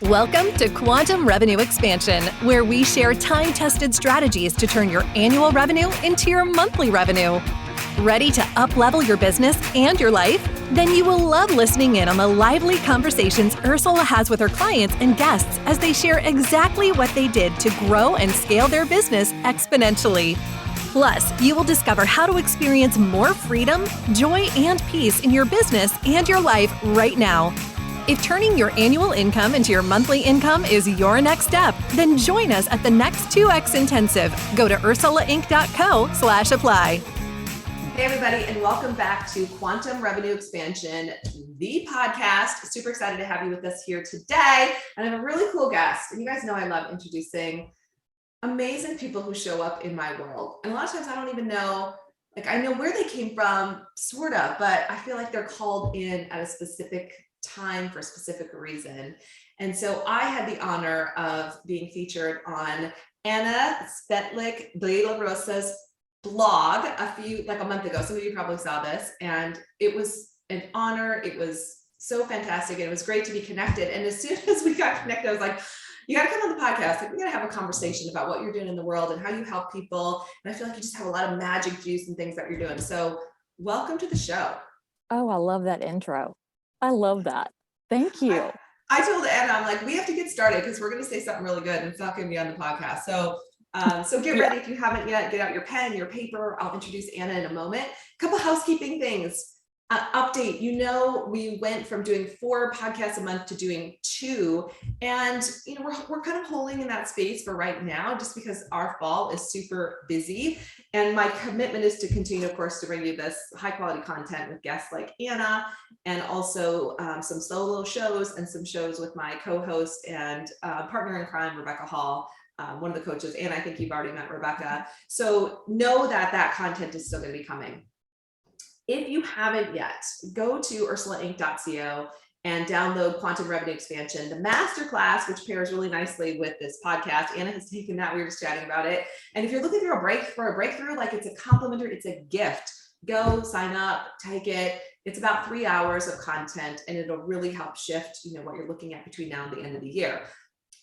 Welcome to Quantum Revenue Expansion, where we share time-tested strategies to turn your annual revenue into your monthly revenue. Ready to up-level your business and your life? Then you will love listening in on the lively conversations Ursula has with her clients and guests as they share exactly what they did to grow and scale their business exponentially. Plus, you will discover how to experience more freedom, joy, and peace in your business and your life right now. If turning your annual income into your monthly income is your next step, then join us at the next 2X Intensive. Go to ursulainc.co/apply. Hey, everybody, and welcome back to Quantum Revenue Expansion, the podcast. Super excited to have you with us here today. And I have a really cool guest. And you guys know I love introducing amazing people who show up in my world. And a lot of times I don't even know, I know where they came from, sort of, but I feel like they're called in at a specific time for a specific reason. And so I had the honor of being featured on Anna Spetlik de la Rosa's blog a month ago. Some of you probably saw this, and it was an honor. It was so fantastic. And it was great to be connected. And as soon as we got connected, I was like, you got to come on the podcast. We got to have a conversation about what you're doing in the world and how you help people. And I feel like you just have a lot of magic juice and things that you're doing. So welcome to the show. Oh, I love that intro. I love that. Thank you. I told Anna, I'm like, we have to get started because we're going to say something really good and it's not going to be on the podcast. So get ready. If you haven't yet, get out your pen, your paper. I'll introduce Anna in a moment. A couple housekeeping things. Update. We went from doing 4 podcasts a month to doing 2, and we're kind of holding in that space for right now, just because our fall is super busy. And my commitment is to continue, of course, to bring you this high quality content with guests like Anna, and also some solo shows and some shows with my co-host and partner in crime, Rebecca Hall. One of the coaches, and I think you've already met Rebecca. So know that content is still going to be coming. If you haven't yet, go to ursulainc.co and download Quantum Revenue Expansion, the masterclass, which pairs really nicely with this podcast. Anna has taken that. We were just chatting about it. And if you're looking for a breakthrough, like it's a complimentary, it's a gift, go sign up, take it. It's about 3 hours of content, and it'll really help shift, what you're looking at between now and the end of the year.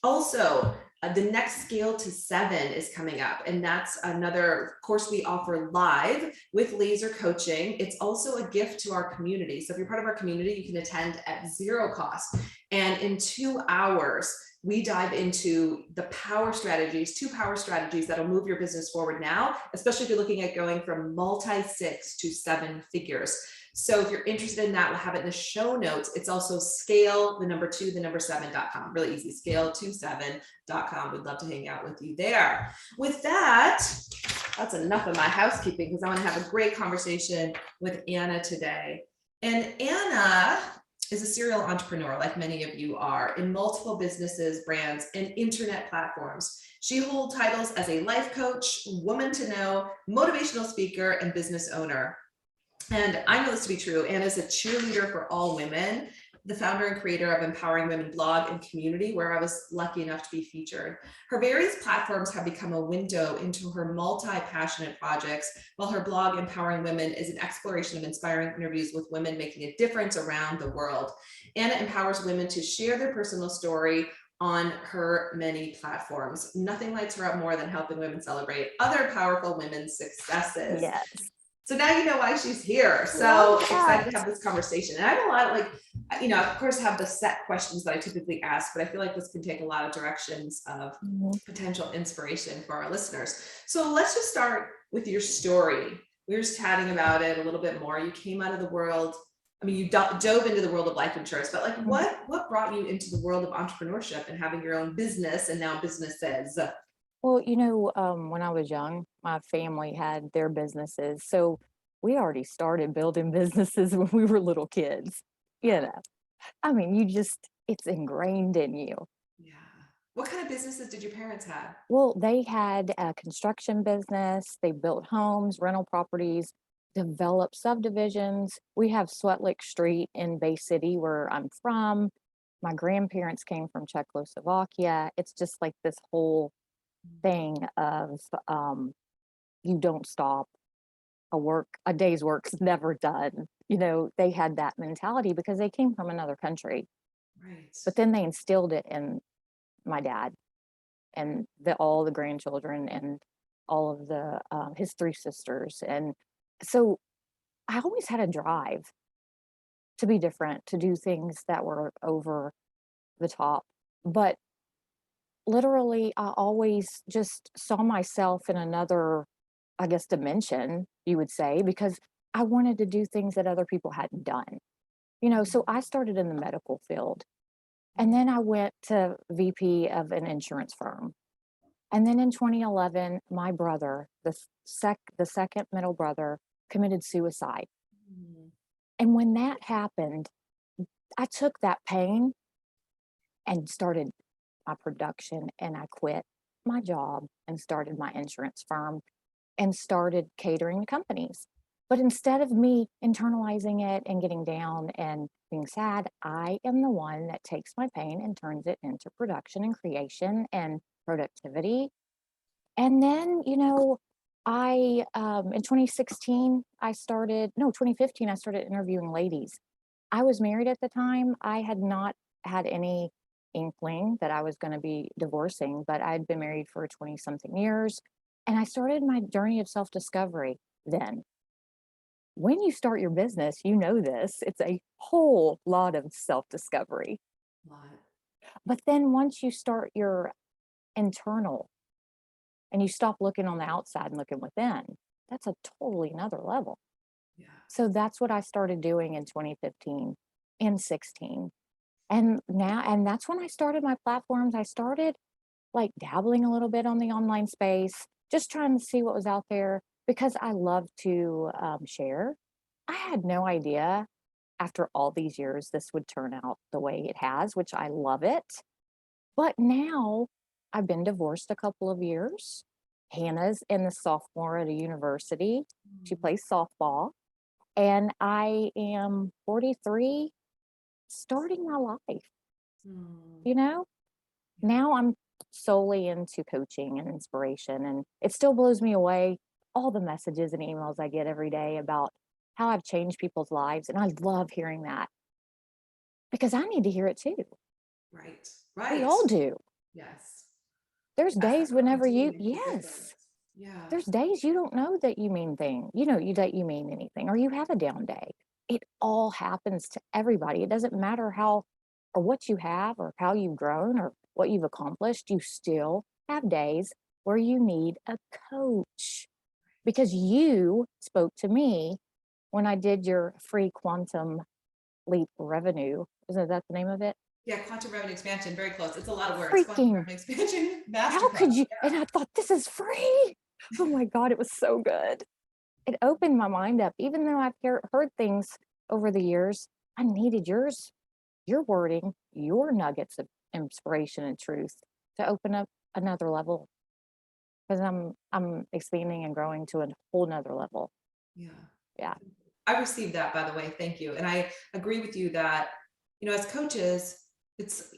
Also, the next Scale to 7 is coming up, and that's another course we offer live with laser coaching. It's also a gift to our community. So if you're part of our community, you can attend at 0 cost. And in 2 hours, we dive into the 2 power strategies that'll move your business forward now, especially if you're looking at going from multi-6 to 7 figures. So if you're interested in that, we'll have it in the show notes. It's also scale7.com. Really easy, scale27.com. We'd love to hang out with you there. With that, that's enough of my housekeeping, because I want to have a great conversation with Anna today. And Anna is a serial entrepreneur, like many of you are, in multiple businesses, brands, and internet platforms. She holds titles as a life coach, woman to know, motivational speaker, and business owner. And I know this to be true. Anna is a cheerleader for all women, the founder and creator of Empowering Women blog and community, where I was lucky enough to be featured. Her various platforms have become a window into her multi-passionate projects, while her blog, Empowering Women, is an exploration of inspiring interviews with women making a difference around the world. Anna empowers women to share their personal story on her many platforms. Nothing lights her up more than helping women celebrate other powerful women's successes. Yes. So now you know why she's here. So excited to have this conversation. And I have a lot of of course, have the set questions that I typically ask, but I feel like this can take a lot of directions of potential inspiration for our listeners. So let's just start with your story. We were just chatting about it a little bit more. You came out of the world, you dove into the world of life insurance, but what brought you into the world of entrepreneurship and having your own business and now businesses? Well, when I was young, my family had their businesses. So we already started building businesses when we were little kids. It's ingrained in you. Yeah. What kind of businesses did your parents have? Well, they had a construction business. They built homes, rental properties, developed subdivisions. We have Sweat Lick Street in Bay City, where I'm from. My grandparents came from Czechoslovakia. It's just like this whole thing of you don't stop. A day's work's never done. They had that mentality because they came from another country. Right. But then they instilled it in my dad and all the grandchildren and all of his three sisters. And so I always had a drive to be different, to do things that were over the top. But literally, I always just saw myself in another, I guess, dimension, you would say, because I wanted to do things that other people hadn't done. So I started in the medical field, and then I went to VP of an insurance firm. And then in 2011, my brother, the second middle brother, committed suicide. Mm. And when that happened, I took that pain and started my production, and I quit my job and started my insurance firm and started catering to companies. But instead of me internalizing it and getting down and being sad, I am the one that takes my pain and turns it into production and creation and productivity. And then, in 2016, 2015, I started interviewing ladies. I was married at the time. I had not had any inkling that I was going to be divorcing, but I'd been married for 20 something years. And I started my journey of self discovery then. When you start your business, you know this, it's a whole lot of self discovery. Lot. But then once you start your internal and you stop looking on the outside and looking within, that's a totally another level. Yeah. So that's what I started doing in 2015 and 16. And that's when I started my platforms. I started like dabbling a little bit on the online space, just trying to see what was out there because I love to share. I had no idea after all these years this would turn out the way it has, which I love it. But now I've been divorced a couple of years. Hannah's in the sophomore at a university. She Mm. plays softball. And I am 43, starting my life, Mm. you know? Yeah. Now I'm solely into coaching and inspiration. And it still blows me away all the messages and emails I get every day about how I've changed people's lives. And I love hearing that because I need to hear it too. Right. We Right. all do. Yes. There's Yes, days that what we whenever do you, makes a yes, difference. Yeah. there's days you don't know that you mean that you mean anything, or you have a down day. It all happens to everybody. It doesn't matter how or what you have or how you've grown or what you've accomplished. You still have days where you need a coach because you spoke to me when I did your free quantum leap revenue. Isn't that the name of it? Yeah, quantum revenue expansion, very close. It's a lot of words. Quantum Freaking, revenue expansion how could masterclass. you? Yeah. And I thought, this is free. Oh my God, it was so good. It opened my mind up. Even though I've heard things over the years, I needed your wording, your nuggets of inspiration and truth to open up another level because I'm expanding and growing to a whole nother level. Yeah. Yeah. I received that, by the way. Thank you. And I agree with you that, as coaches, it's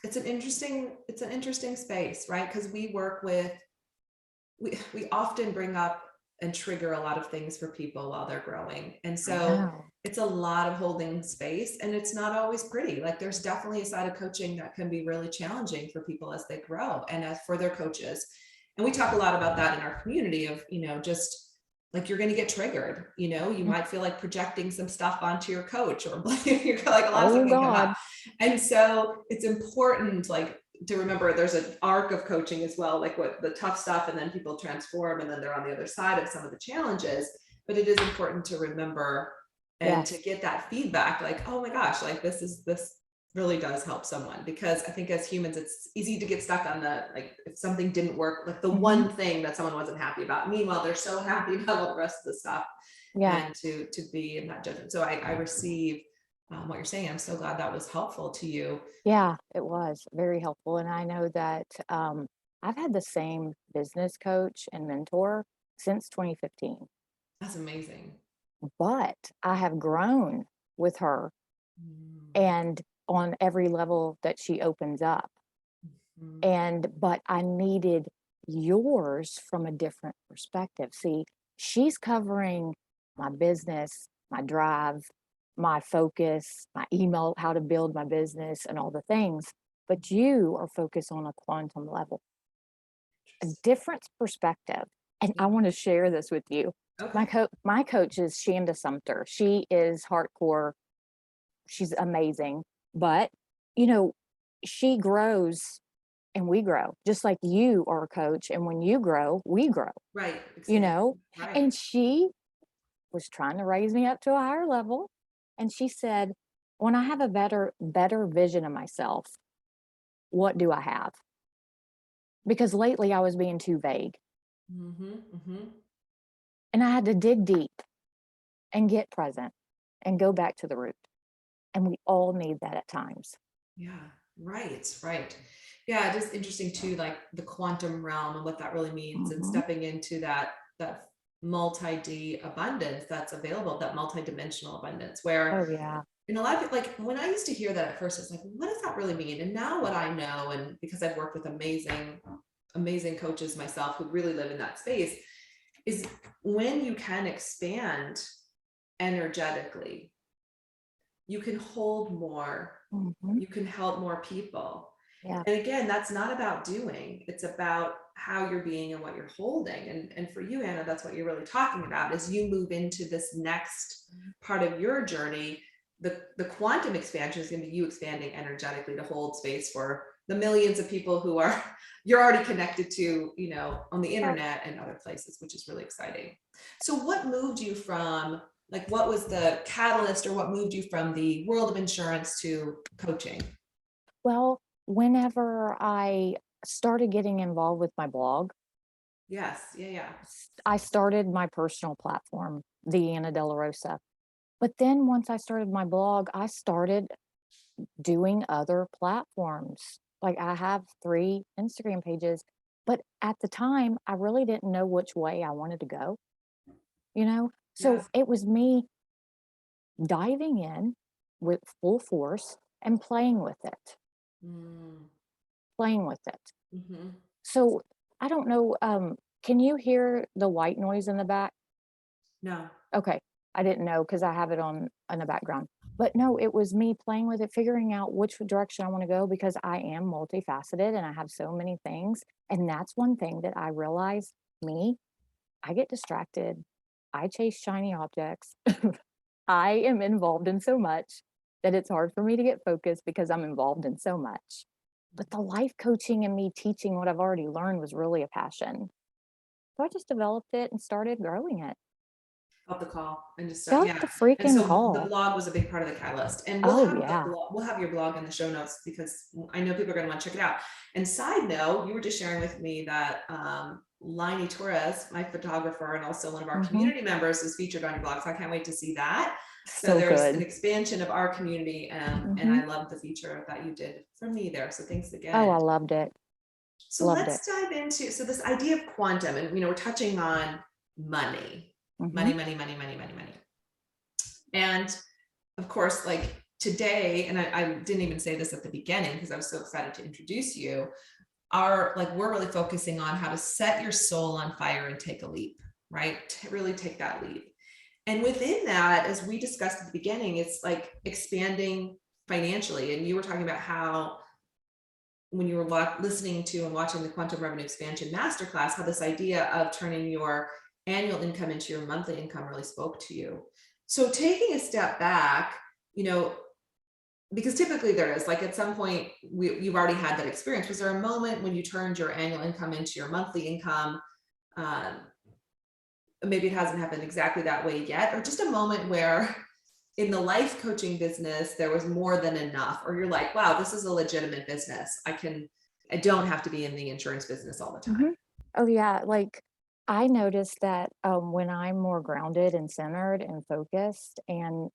it's an interesting space, right? Because we often bring up and trigger a lot of things for people while they're growing. And I so know. it's a lot of holding space and it's not always pretty. Like there's definitely a side of coaching that can be really challenging for people as they grow and as for their coaches. And we talk a lot about that in our community of, just like you're going to get triggered, you Mm. might feel like projecting some stuff onto your coach or you're like a lot of stuff Oh can come God. up. And so it's important, like to remember there's an arc of coaching as well, like what the tough stuff, and then people transform and then they're on the other side of some of the challenges. But it is important to remember and to Yes. get that feedback, like, oh my gosh, like this really does help someone. Because I think as humans, it's easy to get stuck on the, like, if something didn't work, like the Hmm. one thing that someone wasn't happy about. Meanwhile, they're so happy about all the rest of the stuff. Yeah. And to be in that judgment. So I receive what you're saying. I'm so glad that was helpful to you. Yeah, it was very helpful. And I know that I've had the same business coach and mentor since 2015, That's amazing. but I have grown with her Mm. and on every level that she opens up. Mhm. But I needed yours from a different perspective. See, she's covering my business, my drive, my focus, my email, how to build my business and all the things. But you are focused on a quantum level, a different perspective. And I want to share this with you. Okay. My coach is Shanda Sumter. She is hardcore. She's amazing. But, you know, she grows and we grow, just like you are a coach. And when you grow, we grow, Right. you Expand. know? Right. And she was trying to raise me up to a higher level. And she said, when I have a better vision of myself, what do I have? Because lately I was being too vague Mm-hmm. Mm-hmm. and I had to dig deep and get present and go back to the root. And we all need that at times. Yeah. Right. Right. Yeah. It is interesting too, like the quantum realm and what that really means, and Mhm. stepping into that multi-D abundance that's available, that multi-dimensional abundance, where, Oh, yeah. and a lot of people, like when I used to hear that at first, it's like, what does that really mean? And now what I know, and because I've worked with amazing coaches myself who really live in that space, is when you can expand energetically, you can hold more, Mhm. you can help more people. Yeah. And again, that's not about doing, it's about how you're being and what you're holding. And for you, Anna, that's what you're really talking about. As you move into this next part of your journey, the quantum expansion is going to be you expanding energetically to hold space for the millions of people who are you're already connected to, on the Yep. internet and other places, which is really exciting. So what moved you from, like, what was the catalyst, or what moved you from the world of insurance to coaching? Well, whenever I started getting involved with my blog, Yes. Yeah. Yeah. I started my personal platform, the Anna De La Rosa. But then once I started my blog, I started doing other platforms. Like I have 3 Instagram pages, but at the time, I really didn't know which way I wanted to go, you know? So Yes. it was me diving in with full force and playing with it, Mm, playing with it. mhm. So I don't know, can you hear the white noise in the back? No. Okay. I didn't know because I have it on in the background. But no, it was me playing with it, figuring out which direction I want to go because I am multifaceted and I have so many things. And that's one thing that I realized me, I get distracted. I chase shiny objects. I am involved in so much that it's hard for me to get focused because I'm involved in so much. But the life coaching and me teaching what I've already learned was really a passion. So I just developed it and started growing it. Felt the call and just Felt yeah. the And freaking so the call. blog was a big part of the catalyst. And Oh, yeah. we'll have your blog in the show notes because I know people are going to want to check it out. And side note, you were just sharing with me that Liney Torres, my photographer and also one of our Mhm. community members, is featured on your blog. So I can't wait to see that. So So there's an good. expansion of our community, and Mhm. I love the feature that you did for me there. So thanks Oh, I again. loved it. So Loved it. let's dive into, so this idea of quantum, and we're touching on money, Mhm. money. And of course, like today, and I didn't even say this at the beginning because I was so excited to introduce you, we're really focusing on how to set your soul on fire and take a leap, right? To really take that leap. And within that, as we discussed at the beginning, it's like expanding financially. And you were talking about how when you were listening to and watching the Quantum Revenue Expansion Masterclass, how this idea of turning your annual income into your monthly income really spoke to you. So taking a step back, you know, because typically there is, like at some point you've already had that experience. Was there a moment when you turned your annual income into your monthly income? Um, Maybe it hasn't happened exactly that way yet, or just a moment where in the life coaching business, there was more than enough, or you're like, wow, this is a legitimate business. I don't have to be in the insurance business all the time. Mhm. Oh, yeah, like, I noticed that, when I'm more grounded and centered and focused and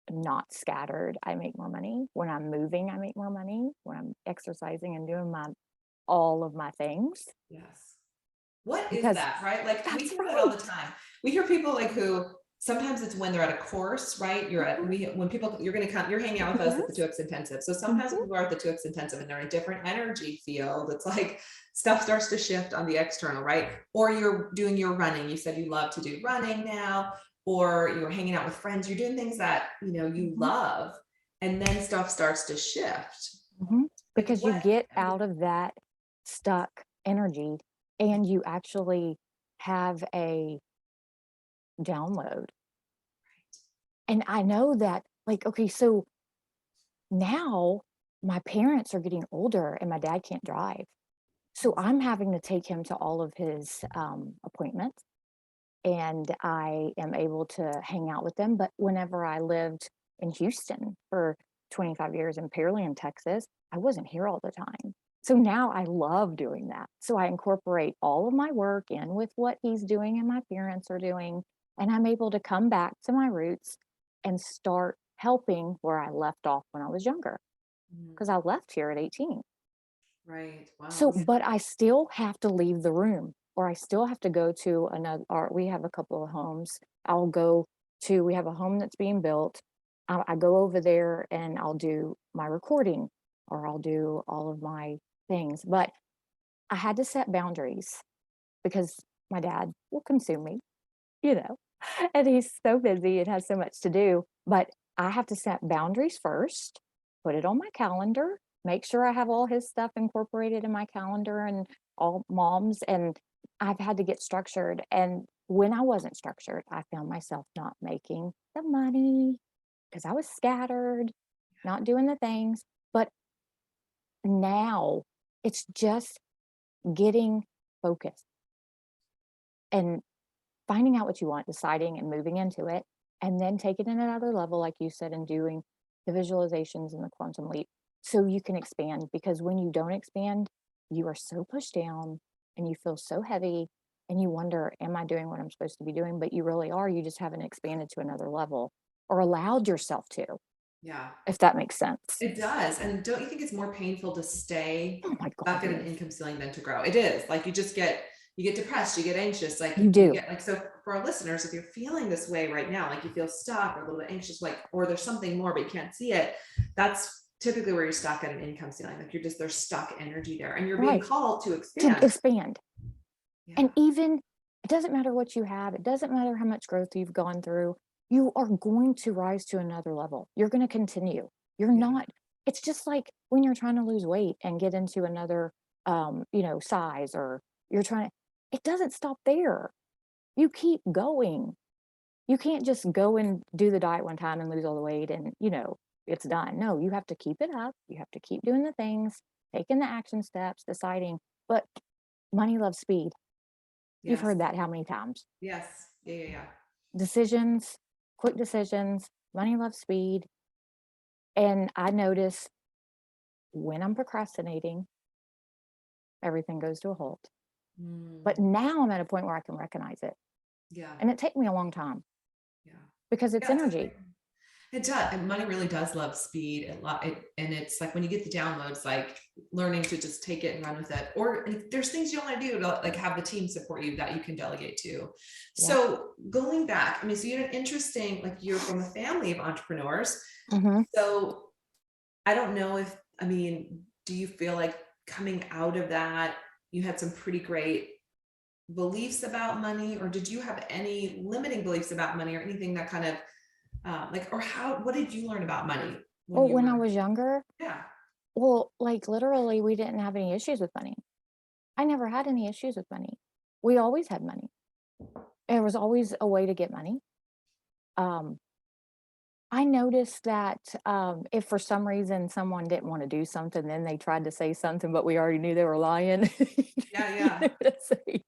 not scattered, I make more money. When I'm moving, I make more money. When I'm exercising and doing my all of my things, Yes. What is because that, right? Like we that's hear that all the right. time. We hear people like who sometimes it's when they're at a course, right? Mhm. When people, you're going to come, you're hanging out with us at the Yes. 2X intensive. So sometimes Mhm. people are at the 2X intensive and they're in a different energy field. It's like stuff starts to shift on the external, right? Or you're doing your running. You said you love to do running now. or you're hanging out with friends, you're doing things that, you love, and then stuff starts to shift. Like Because you what? get out of that stuck energy and you actually have a download. And I know that, like, okay, so now my parents are getting older and my dad can't drive. So I'm having to take him to all of his appointments, and I am able to hang out with them. But whenever I lived in Houston for 25 years and Pearland, Texas, I wasn't here all the time. So now I love doing that. So I incorporate all of my work in with what he's doing and my parents are doing. And I'm able to come back to my roots and start helping where I left off when I was younger, Mm, because I left here at 18. right. Wow. So, but I still have to leave the room, or I still have to go to another, or we have a couple of homes. I'll go to, we have a home that's being built. I go over there and I'll do my recording or I'll do all of my things. But I had to set boundaries because my dad will consume me, you know, and he's so busy and has so much to do. But I have to set boundaries first, put it on my calendar, make sure I have all his stuff incorporated in my calendar and all mom's. And I've had to get structured. And when I wasn't structured, I found myself not making the money because I was scattered, not doing the things. But now it's just getting focused and finding out what you want, deciding and moving into it, and then taking it another level, like you said, and doing the visualizations and the quantum leap so you can expand. Because when you don't expand, you are so pushed down and you feel so heavy and you wonder, am I doing what I'm supposed to be doing? But you really are. You just haven't expanded to another level or allowed yourself to, Yeah, if that makes sense. it does. And don't you think it's more painful to stay Oh my God, stuck at an yes. income ceiling than to grow? It is. Like you get depressed, you get anxious, like You you do. get like, so for our listeners, if you're feeling this way right now, like you feel stuck or a little bit anxious, like, or there's something more, but you can't see it, that's typically where you're stuck at an income ceiling. Like there's stuck energy there and you're being Right. called to To expand. expand. Yeah. And even it doesn't matter what you have, it doesn't matter how much growth you've gone through, you are going to rise to another level. You're going to continue. You're Yeah. not, it's just like when you're trying to lose weight and get into another size, or you're trying, it doesn't stop there. You keep going. You can't just go and do the diet one time and lose all the weight and, it's done. No, you have to keep it up. You have to keep doing the things, taking the action steps, deciding. But money loves speed. You've Yes. heard that how many times? Yes. Yeah. Yeah. Yeah. Decisions, quick decisions, money loves speed. And I notice when I'm procrastinating, everything goes to a halt. But Mm, now I'm at a point where I can recognize it. yeah. And it took me a long time Yeah. because it's Yeah. energy. It does. And money really does love speed. And it's like when you get the downloads, like learning to just take it and run with it. Or there's things you want to do to like have the team support you that you can delegate to. Yep. So going back, I mean, so you had an interesting, like you're from a family of entrepreneurs. Mm-hmm. So I don't know if, I mean, do you feel like coming out of that, you had some pretty great beliefs about money, or did you have any limiting beliefs about money or anything that kind of or what did you learn about money when Well, you when I were, was younger, yeah, well, like literally, we didn't have any issues with money. I never had any issues with money. We always had money. There was always a way to get money. Um, I noticed that, if for some reason someone didn't wanna do something, then they tried to say something, but we already knew they were lying. yeah, You yeah, know what I'm saying?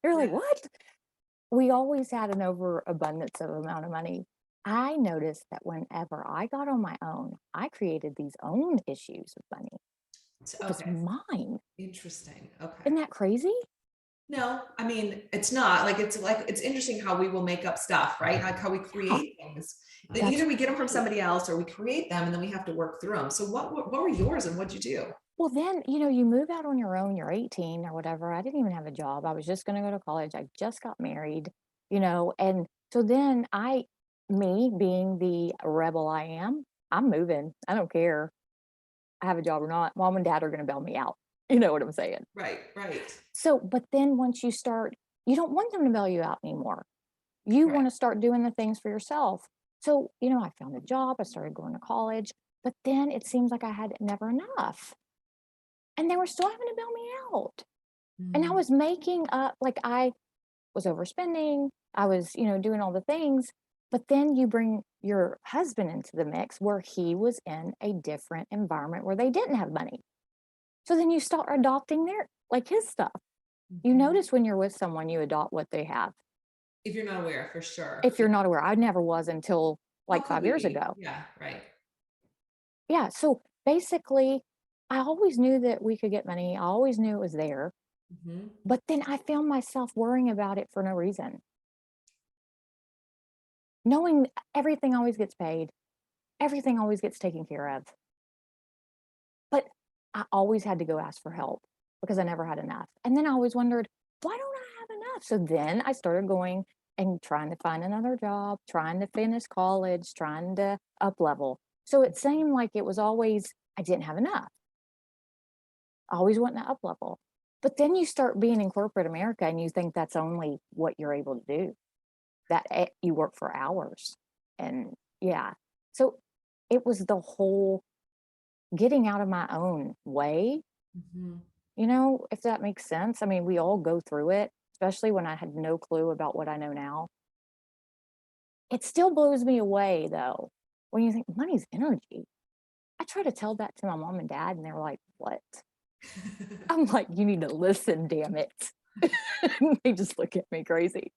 You're like, yeah, "What?" We always had an overabundance of amount of money. I noticed that whenever I got on my own, I created these own issues with money. It was okay, mine. interesting, okay. Isn't that crazy? No, I mean, it's not like it's interesting how we will make up stuff, right? Like how we Yeah, create things. that's Either we get them from right. somebody else or we create them and then we have to work through them. So what were yours and what'd you do? Well, then, you move out on your own, you're 18 or whatever. I didn't even have a job. I was just going to go to college. I just got married, and so then me being the rebel I am, I'm moving. I don't care. I have a job or not. Mom and dad are going to bail me out. You know what I'm saying? Right, right. So, but then once you start, you don't want them to bail you out anymore. You Right. want to start doing the things for yourself. So, I found a job, I started going to college, but then it seems like I had never enough. And they were still having to bail me out. And I Mm. was making up, like I was overspending, I was, doing all the things. But then you bring your husband into the mix where he was in a different environment where they didn't have money. So then you start adopting like his stuff. You Mhm. notice when you're with someone, you adopt what they have. If you're not aware, for sure. If you're not aware, I never was until How like could 5 years we ago. be? Yeah, right. Yeah. So basically, I always knew that we could get money. I always knew it was there. Mhm. But then I found myself worrying about it for no reason, knowing everything always gets paid, everything always gets taken care of. But I always had to go ask for help because I never had enough. And then I always wondered, why don't I have enough? So then I started going and trying to find another job, trying to finish college, trying to up level. So it seemed like it was always, I didn't have enough. I always wanting to up level. But then you start being in corporate America and you think that's only what you're able to do, that you work for hours. And yeah. So it was the whole getting out of my own way, Mhm. if that makes sense. I mean, we all go through it, especially when I had no clue about what I know now. It still blows me away though, when you think money's energy. I try to tell that to my mom and dad, and they're like, what? I'm like, you need to listen, damn it. They just look at me crazy.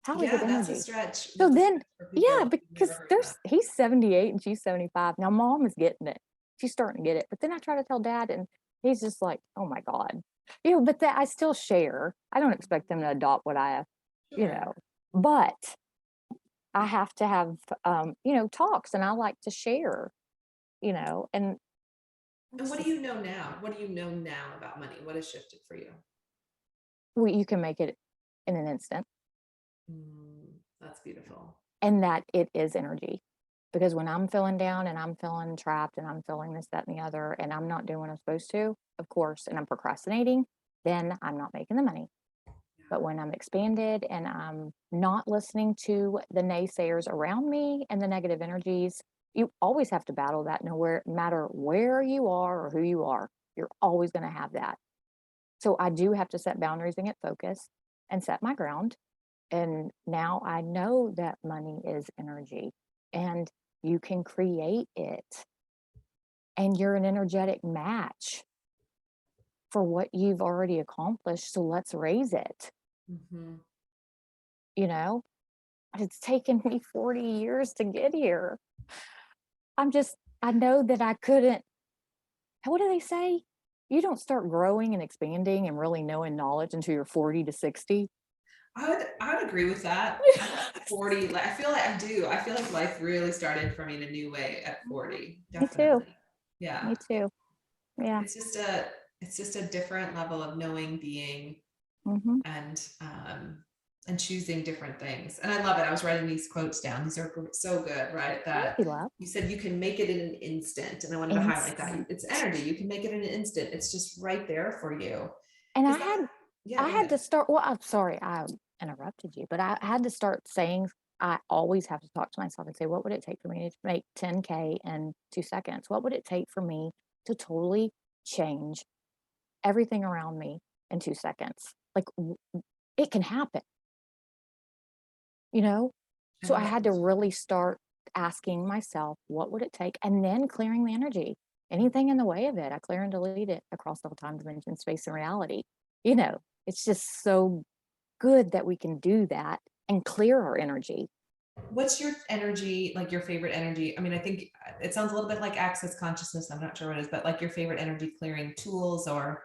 How is it Yeah, that's a energy? stretch. So That's a then, stretch for yeah, people. I've never because heard that. he's 78 and she's 75. Now mom is getting it. She's starting to get it. But then I try to tell dad and he's just like, oh my God. But that I still share. I don't expect them to adopt what I have, you Sure. know, but I have to have talks and I like to share, and And it's what do just you know now? What do you know now about money? What has shifted for you? you can make it in an instant That's beautiful. and that it is energy. Because when I'm feeling down and I'm feeling trapped and I'm feeling this, that, and the other, and I'm not doing what I'm supposed to, of course, and I'm procrastinating, then I'm not making the money. But Yeah. when I'm expanded and I'm not listening to the naysayers around me and the negative energies, you always have to battle that no matter where you are or who you are, you're always going to have that. So I do have to set boundaries and get focused and set my ground. And now I know that money is energy and you can create it and you're an energetic match for what you've already accomplished. So let's raise it, Mhm. you know? It's taken me 40 years to get here. I know that I couldn't, what do they say? You don't start growing and expanding and really knowing knowledge until you're 40 to 60. I would agree with that. I think 40, like I feel like I do. I feel like life really started for me in a new way at 40. Me too. Definitely. Yeah. Me too. Yeah. It's just a it's just a different level of knowing, being, Hmm. and choosing different things. And I love it. I was writing these quotes down. These are so good, right? Thank That you, love. you said you can make it in an instant. And I wanted to highlight that. Instant. It's energy. You can make it in an instant. It's just right there for you. And Is that, yeah, I go had ahead. to start, well, I'm sorry, I interrupted you, but I had to start saying, I always have to talk to myself and say, what would it take for me to make 10K in 2 seconds? What would it take for me to totally change everything around me in 2 seconds? Like it can happen, you know? I So I love had it. to really start asking myself, what would it take? And then clearing the energy. Anything in the way of it, I clear and delete it across all time, dimension, space, and reality. It's just so good that we can do that and clear our energy. What's your energy, like your favorite energy? I mean, I think it sounds a little bit like access consciousness. I'm not sure what it is, but like your favorite energy clearing tools or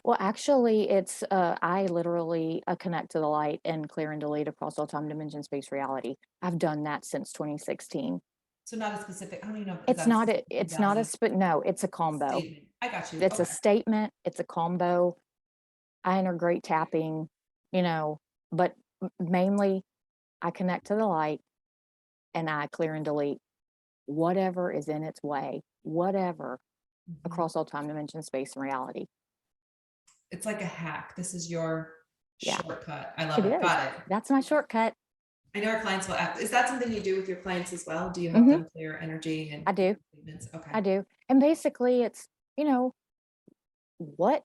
Well, actually, it's I literally connect to the light and clear and delete across all time, dimension, space, reality. I've done that since 2016. so not a specific, I don't even know, is It's that a not specific a, it's not a modality spit. No, it's a combo. statement? I got you. It's a Okay. statement. It's a combo. I integrate tapping, you know, but mainly I connect to the light and I clear and delete whatever is in its way, whatever Mhm. across all time, dimension, space, and reality. It's like a hack. This is your Yeah, Shortcut. I love it it. is. Got it. That's my shortcut. I know our clients will ask, is that something you do with your clients as well? Do you help Hmm. them clear energy and I do. statements? Okay. I do. And basically, it's, you know, what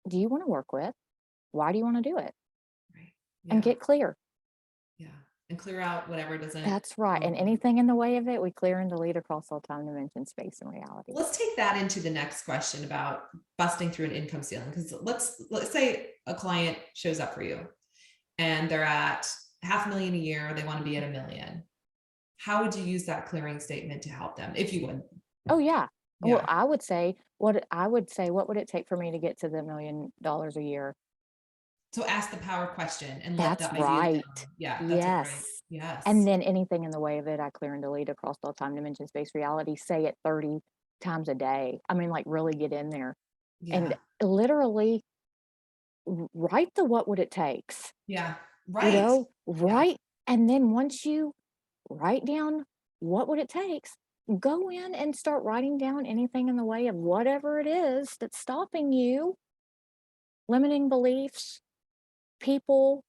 do you want to work with? Why do you want to do it? Right. And Yeah. get clear. Yeah. And clear out whatever doesn't. That's right. And anything in the way of it, we clear and delete across all time, dimension, space, and reality. Let's take that into the next question about busting through an income ceiling. Because let's say a client shows up for you and they're at 500,000 a year. They want to be at 1 million. How would you use that clearing statement to help them, if you would? Oh, yeah. Well, Yeah. I would say, what would it take for me to get to the $1 million a year? So ask the power question and let That's the ideas right. down. Yeah, that's a great. Yes. And Yes. then anything in the way of it, I clear and delete across all time, dimension, space, reality. Say it 30 times a day. I mean, like really get in there and Yeah. literally write the what would it takes, Yeah. you Right. know, Yeah. write. And then once you write down what would it takes, go in and start writing down anything in the way of whatever it is that's stopping you, limiting beliefs, people,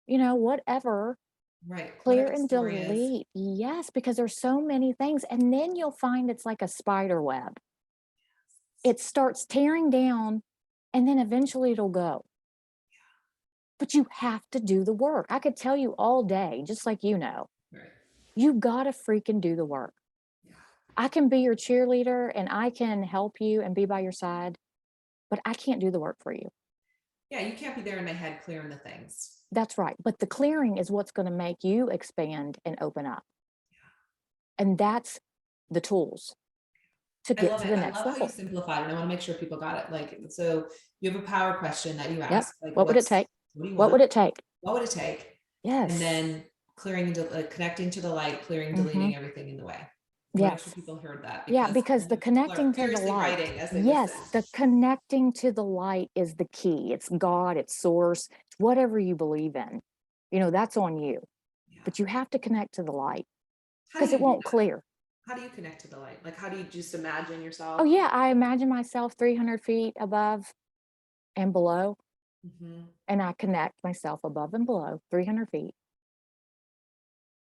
whatever. Right. Clear Whatever the and story is. delete. Yes, because there's so many things. And then you'll find it's like a spider web. It starts tearing down and then eventually it'll go. But you have to do the work. I could tell you all day, just like Right. you gotta freaking do the work. Yeah. I can be your cheerleader and I can help you and be by your side, but I can't do the work for you. Yeah. You can't be there in my head clearing the things. That's right. But the clearing is what's going to make you expand and open up. And that's the tools to I get love to it. the I next love how you level. simplified it. And I want to make sure people got it. Like, so you have a power question that you Yep. ask, like, What would it take? what do you What want? would it take? What would it take? And Yes. then clearing and connecting to the light, clearing, Hmm. deleting everything in the way. I want to make sure Yes. people heard that Yeah, because because I the know people are connecting to the furiously light, writing as they listen. yes, the connecting to the light is the key. It's God, it's source, it's whatever you believe in. That's on you. Yeah. But you have to connect to the light How do because you it do won't that? clear. How do you connect to the light? Like, how do you just imagine yourself? Oh, yeah, I imagine myself 300 feet above and below, Mm-hmm. and I connect myself above and below 300 feet,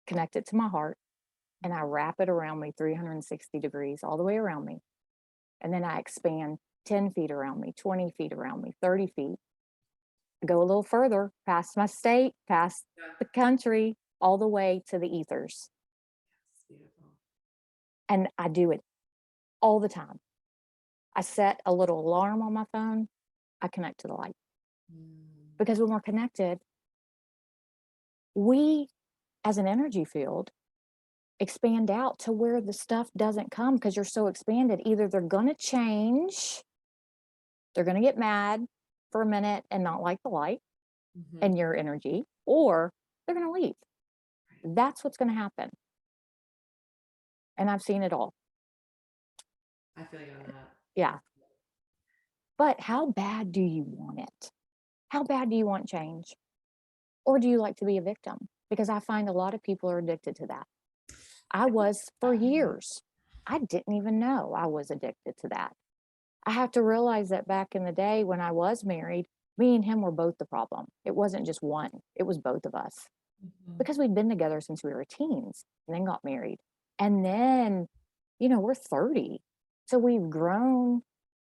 connect it to my heart, and I wrap it around me 360 degrees all the way around me. And then I expand 10 feet around me, 20 feet around me, 30 feet. I go a little further past my state, past Yeah. the country, all the way to the ethers. That's beautiful. And I do it all the time. I set a little alarm on my phone. I connect to the light. Because when we're connected, we, as an energy field, expand out to where the stuff doesn't come because you're so expanded. Either they're going to change, they're going to get mad for a minute and not like the light Mm-hmm. and your energy, or they're going to leave. That's what's going to happen. And I've seen it all. I feel you on that. Yeah. But how bad do you want it? How bad do you want change? Or do you like to be a victim? Because I find a lot of people are addicted to that. I was for years. I didn't even know I was addicted to that. I have to realize that back in the day when I was married, me and him were both the problem. It wasn't just one, it was both of us. Mm-hmm. Because we'd been together since we were teens and then got married. And then, we're 30. So we've grown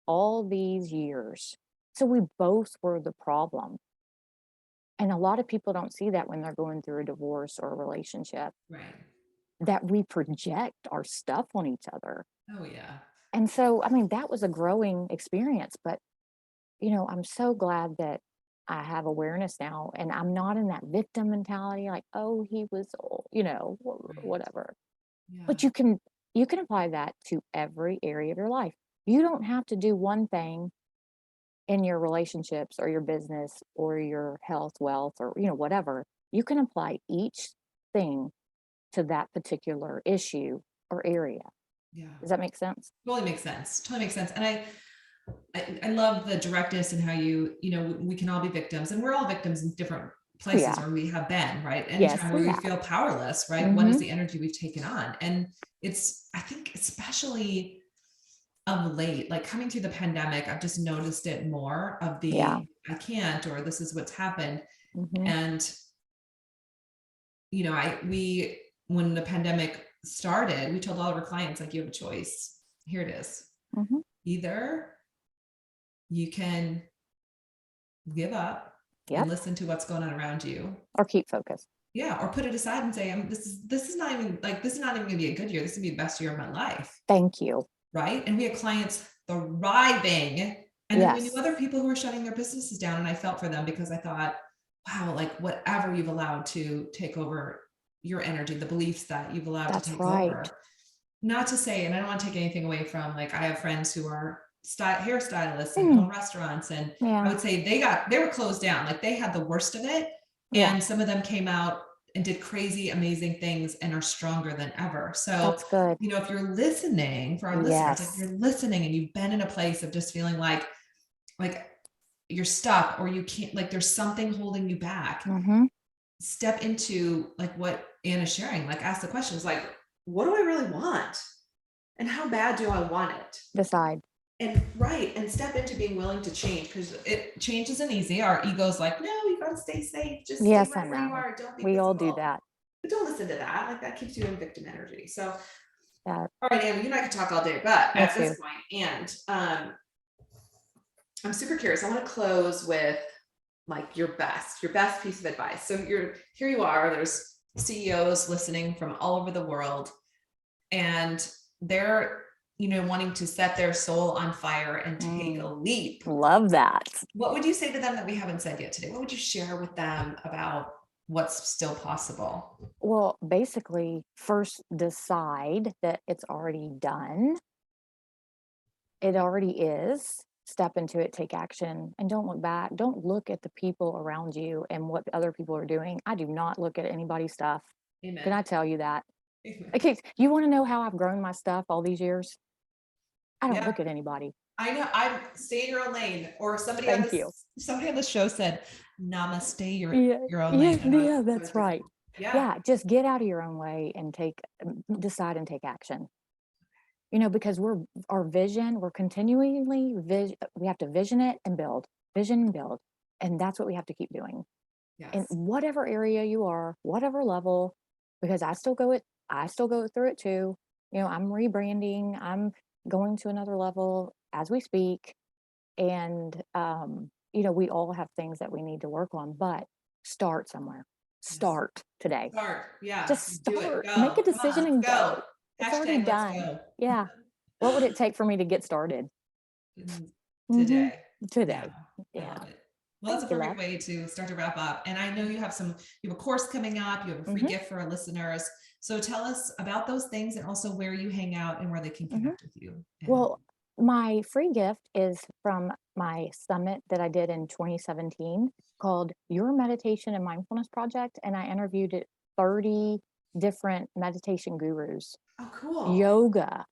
all these years. So we both were the problem. And a lot of people don't see that when they're going through a divorce or a relationship, Right. that we project our stuff on each other. Oh, yeah. And so, that was a growing experience, but, I'm so glad that I have awareness now and I'm not in that victim mentality, like, oh, he was, Right. whatever. Yeah. But you can apply that to every area of your life. You don't have to do one thing in your relationships or your business or your health, wealth, or, whatever. You can apply each thing to that particular issue or area. Yeah. Does that make sense? Totally makes sense. Totally makes sense. And I love the directness and how we can all be victims and we're all victims in different places Yeah. where we have been, right? Yes, Anytime we where we have. feel powerless, right? What is the energy we've taken on? And I think especially of late, like coming through the pandemic, I've just noticed it more of Yeah. the I can't, or this is what's happened. Hmm. And, we, when the pandemic started, we told all of our clients, like, you have a choice. Here it is. Hmm. Either you can give up and Yep. listen to what's going on around you. Or keep focused. Yeah. Or put it aside and say, this is not even going to be a good year. This is going to be the best year of my life. Thank you. Right. And we had clients thriving. And then we knew Yes. other people who were shutting their businesses down. And I felt for them because I thought, wow, like whatever you've allowed to take over your energy, the beliefs that you've allowed to That's take right. over. Not to say, and I don't want to take anything away from, like, I have friends who are hairstylists and Mm, own restaurants. And I yeah. would say they were closed down. Like they had the worst of it. Yeah. And some of them came out and did crazy, amazing things and are stronger than ever. So, That's good. if you're listening, for our listeners, like Yes. you're listening and you've been in a place of just feeling like you're stuck or you can't, like there's something holding you back, Hmm. step into like what Anna's sharing, like ask the questions like, what do I really want? And how bad do I want it? Decide. And step into being willing to change, because change isn't easy. Our ego's like, no, you gotta stay safe, just stay Yes, I right where you know. are, don't be We all do visible. that. But don't listen to that. Like that keeps you in victim energy. So, Yeah. all right, Anna, you and I could talk all day, but Me at this too. point, and I'm super curious. I want to close with like your best piece of advice. So here you are, there's CEOs listening from all over the world, and they're, wanting to set their soul on fire and take a leap. Love that. What would you say to them that we haven't said yet today? What would you share with them about what's still possible? Well, basically, first decide that it's already done. It already is. Step into it, take action, and don't look back. Don't look at the people around you and what other people are doing. I do not look at anybody's stuff. Can Amen. I tell you that? Amen. Okay, you want to know how I've grown my stuff all these years? I don't Yeah, look at anybody. I know. I'm stay in your own lane. Or Thank you. somebody on the show said, "Namaste Yeah, your own yeah, lane." I know yeah, it's so that's right. difficult. Yeah, Yeah, just get out of your own way and decide and take action. Because our vision, we're continually, we have to vision it and build, vision and build. And that's what we have to keep doing in yes, whatever area you are, whatever level, because I still go through it too. I'm rebranding, I'm going to another level as we speak. And, we all have things that we need to work on, but start somewhere. yes. Start today. Start. Yeah, Just do it. start, make a Go. Come on, decision let's and go. go. It's already Hashtag let's done. go. Yeah. What would it take for me to get started? Hmm. Today. Yeah, Today. I Yeah. love it. Well, that's Thank a you, perfect love. way to start to wrap up. And I know you have a course coming up, you have a free Hmm. gift for our listeners. So tell us about those things and also where you hang out and where they can Hmm. connect with you. And Well, my free gift is from my summit that I did in 2017 called Your Meditation and Mindfulness Project. And I interviewed 30 different meditation gurus, oh, cool. yoga,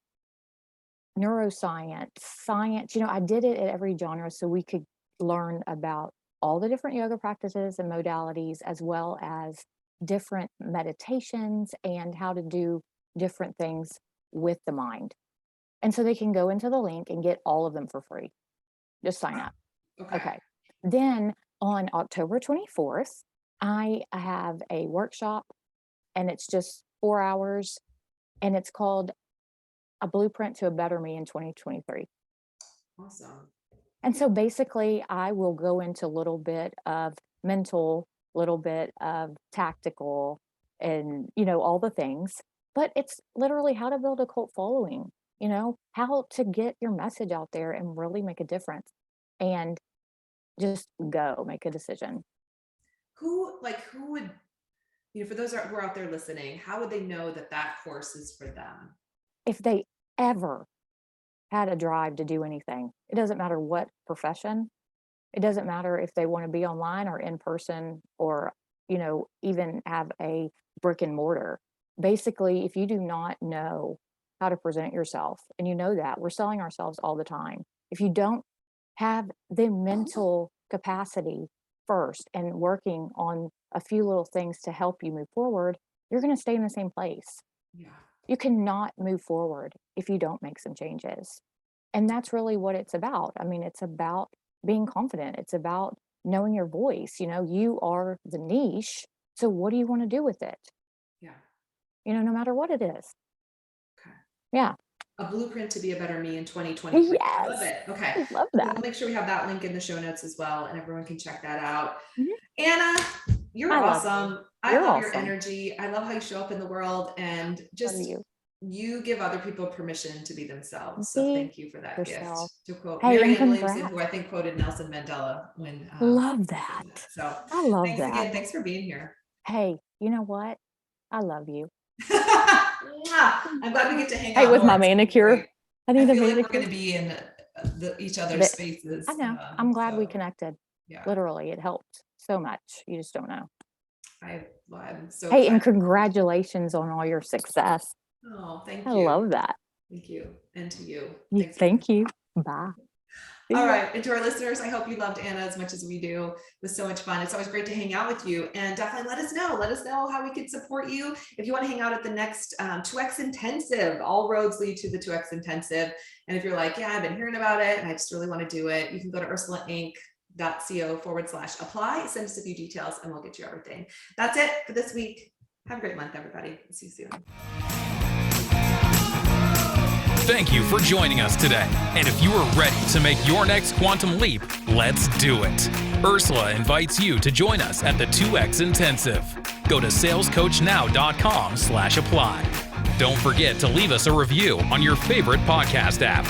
neuroscience, science. I did it at every genre so we could learn about all the different yoga practices and modalities, as well as different meditations and how to do different things with the mind. And so they can go into the link and get all of them for free. Just sign Wow. up. Okay. Okay. Then on October 24th, I have a workshop and it's just 4 hours and it's called A Blueprint to a Better Me in 2023. Awesome. And so basically, I will go into a little bit of mental, little bit of tactical, and all the things. But it's literally how to build a cult following, how to get your message out there and really make a difference. And just go make a decision. Who would, for those who are out there listening, how would they know that that course is for them? If they ever had a drive to do anything, it doesn't matter what profession, it doesn't matter if they want to be online or in person or, even have a brick and mortar. Basically, if you do not know how to present yourself, and that we're selling ourselves all the time, if you don't have the mental capacity first and working on a few little things to help you move forward, you're going to stay in the same place. Yeah. You cannot move forward if you don't make some changes. And that's really what it's about. I mean, it's about being confident. It's about knowing your voice. You are the niche. So what do you want to do with it? Yeah. No matter what it is. Okay. Yeah. A blueprint to be a better me in 2023. Yes. I love it. Okay. I love So that. we'll make sure we have that link in the show notes as well, and everyone can check that out. Mhm. Anna, you're I love awesome. I You're love your awesome. energy. I love how you show up in the world, and just Love you. you give other people permission to be themselves. So Be thank you for that yourself. gift. To quote Hey, and Marianne Williamson, congrats. who I think quoted Nelson Mandela when Love said that. So I love thanks that. again. Thanks for being here. Hey, you know what? I love you. I'm glad we get to hang out. Hey, with more. my It's been manicure. great. I I need a feel like we're manicure. going to be in each other's But spaces. I know. I'm glad we so, connected. Yeah, Literally, it helped so much. You just don't know. I'm so Hey, and excited. congratulations on all your success. Oh, thank I you. love that. Thank you. And to you. Thank you. Bye. All right. And to our listeners, I hope you loved Anna as much as we do. It was so much fun. It's always great to hang out with you, and definitely let us know. Let us know how we could support you. If you want to hang out at the next 2X Intensive, all roads lead to the 2X Intensive. And if you're like, yeah, I've been hearing about it and I just really want to do it, you can go to ursulainc.co/apply. Send us a few details and we'll get you everything. That's it for this week. Have a great month, everybody. See you soon. Thank you for joining us today. And if you are ready to make your next quantum leap, let's do it. Ursula invites you to join us at the 2X Intensive. Go to salescoachnow.com/apply. Don't forget to leave us a review on your favorite podcast app.